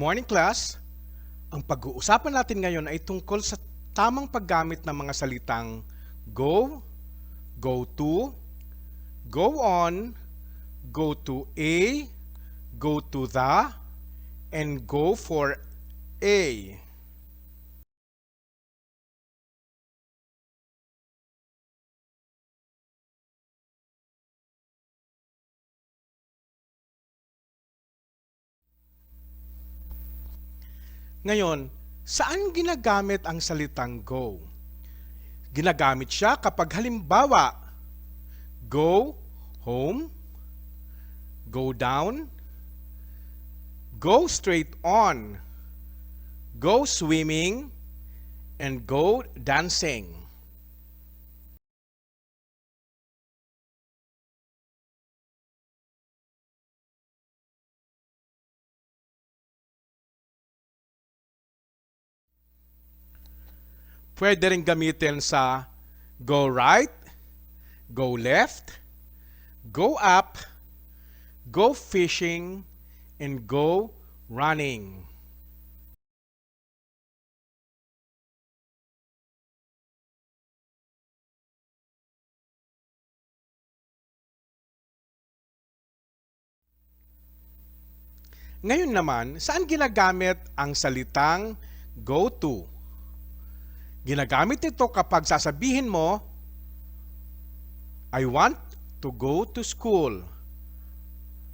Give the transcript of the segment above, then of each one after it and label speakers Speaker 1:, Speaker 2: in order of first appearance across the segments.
Speaker 1: morning class. Ang pag-uusapan natin ngayon ay tungkol sa tamang paggamit ng mga salitang go, go to, go on, go to a, go to the, and go for a. Ngayon, saan ginagamit ang salitang go? Ginagamit siya kapag halimbawa, go home, go down, go straight on, go swimming, and go dancing. Pwede rin gamitin sa go right, go left, go up, go fishing, and go running. Ngayon naman, saan ginagamit ang salitang go to? Ginagamit ito kapag sasabihin mo, I want to go to school.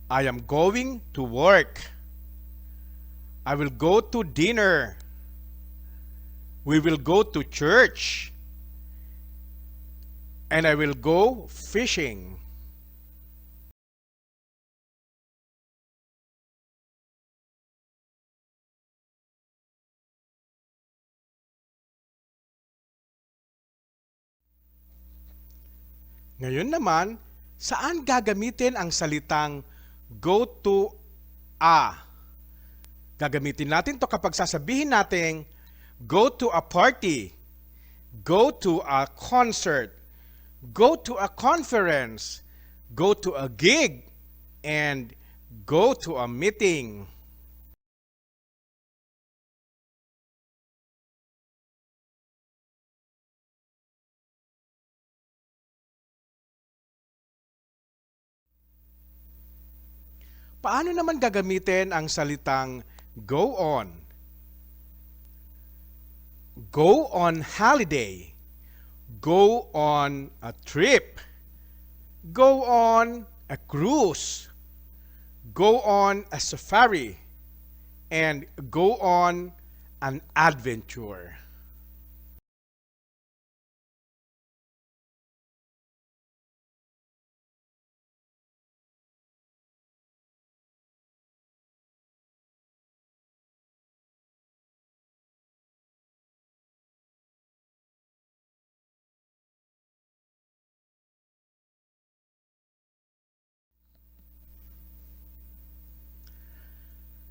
Speaker 1: I am going to work. I will go to dinner. We will go to church. And I will go fishing. Ngayon naman, saan gagamitin ang salitang go to a? Gagamitin natin to kapag sasabihin natin go to a party, go to a concert, go to a conference, go to a gig, and go to a meeting. Paano naman gagamitin ang salitang go on? Go on holiday. Go on a trip. Go on a cruise. Go on a safari. And go on an adventure.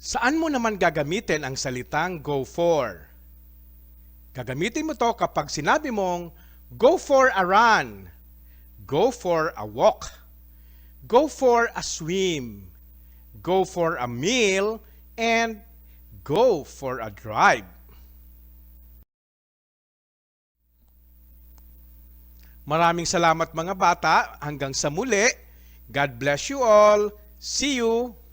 Speaker 1: Saan mo naman gagamitin ang salitang go for? Gagamitin mo to kapag sinabi mong go for a run, go for a walk, go for a swim, go for a meal, and go for a drive. Maraming salamat mga bata. Hanggang sa muli. God bless you all. See you!